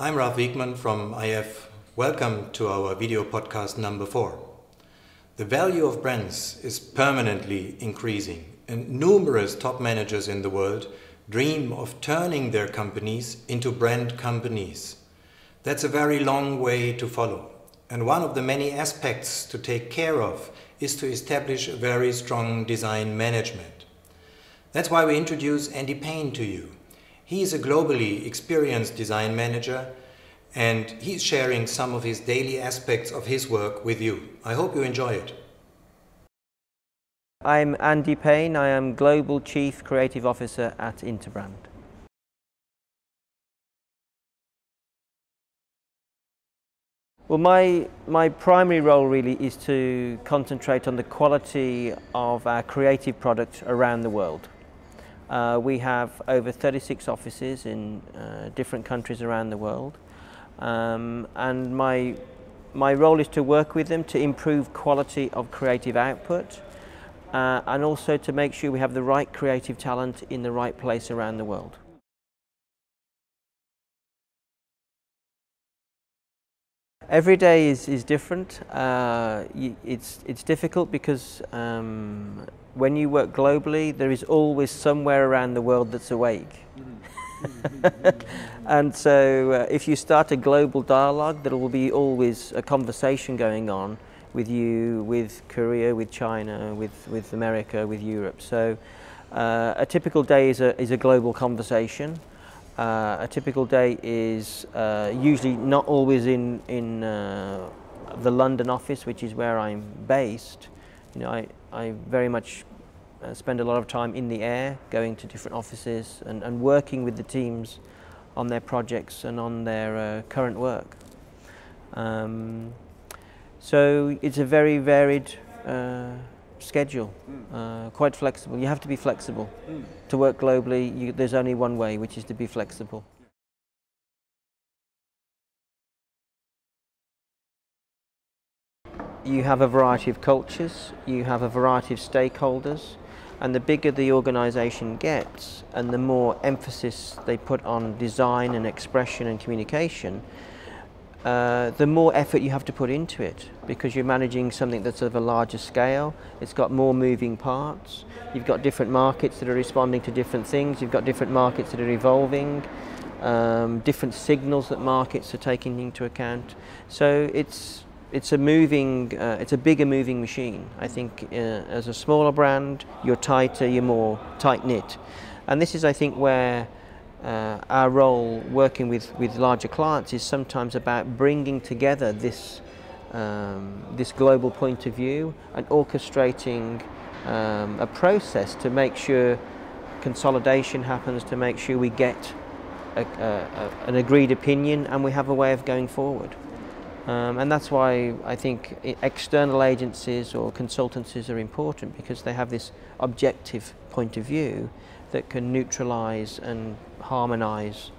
I'm Ralf Wiegmann from IF. Welcome to our video podcast number 4. The value of brands is permanently increasing, and numerous top managers in the world dream of turning their companies into brand companies. That's a very long way to follow, and one of the many aspects to take care of is to establish a very strong design management. That's why we introduce Andy Payne to you. He is a globally experienced design manager, and he's sharing some of his daily aspects of his work with you. I hope you enjoy it. I'm Andy Payne. I am Global Chief Creative Officer at Interbrand. Well, my primary role really is to concentrate on the quality of our creative products around the world. We have over 36 offices in different countries around the world. And my role is to work with them to improve quality of creative output and also to make sure we have the right creative talent in the right place around the world. Every day is different. It's difficult because when you work globally, there is always somewhere around the world that's awake. And so if you start a global dialogue, there will be always a conversation going on with you, with Korea, with China, with America, with Europe. So a typical day is a global conversation. A typical day is usually not always in the London office, which is where I'm based. You know, I very much spend a lot of time in the air, going to different offices and working with the teams on their projects and on their current work. So it's a very varied schedule, quite flexible. You have to be flexible. To work globally, there's only one way, which is to be flexible. You have a variety of cultures, you have a variety of stakeholders, and the bigger the organisation gets and the more emphasis they put on design and expression and communication, the more effort you have to put into it, because you're managing something that's of a larger scale. It's got more moving parts. You've got different markets that are responding to different things. You've got different markets that are evolving, different signals that markets are taking into account. So it's a bigger moving machine. I think as a smaller brand, you're tighter, you're more tight-knit. And this is, I think, where our role working with larger clients is sometimes about bringing together this global point of view and orchestrating a process to make sure consolidation happens, to make sure we get an agreed opinion and we have a way of going forward. And that's why I think external agencies or consultancies are important, because they have this objective point of view that can neutralise and harmonise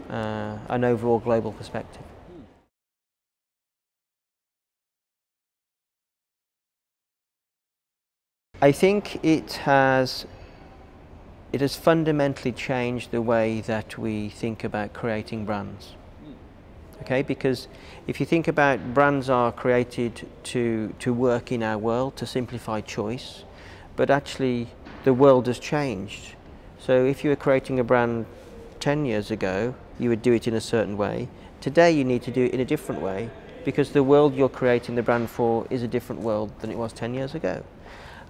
an overall global perspective. I think it has fundamentally changed the way that we think about creating brands. Okay, because if you think about brands are created to work in our world, to simplify choice, but actually the world has changed. So if you were creating a brand 10 years ago, you would do it in a certain way. Today you need to do it in a different way, because the world you're creating the brand for is a different world than it was 10 years ago.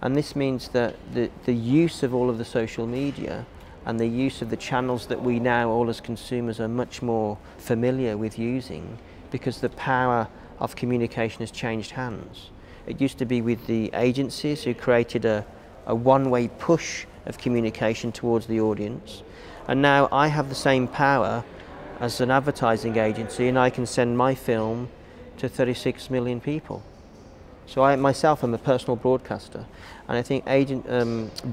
And this means that the use of all of the social media and the use of the channels that we now all as consumers are much more familiar with using, because the power of communication has changed hands. It used to be with the agencies who created a one-way push of communication towards the audience, and now I have the same power as an advertising agency, and I can send my film to 36 million people. So I myself am a personal broadcaster, and I think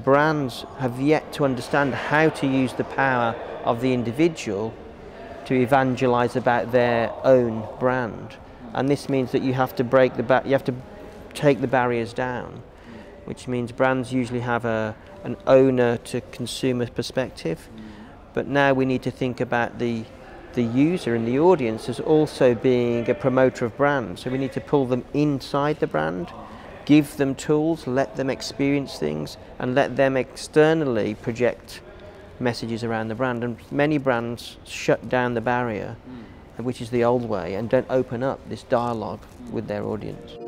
brands have yet to understand how to use the power of the individual to evangelize about their own brand. And this means that you have to take the barriers down, which means brands usually have an owner to consumer perspective, but now we need to think about the the user and the audience as also being a promoter of brand. So we need to pull them inside the brand, give them tools, let them experience things, and let them externally project messages around the brand. And many brands shut down the barrier, which is the old way, and don't open up this dialogue with their audience.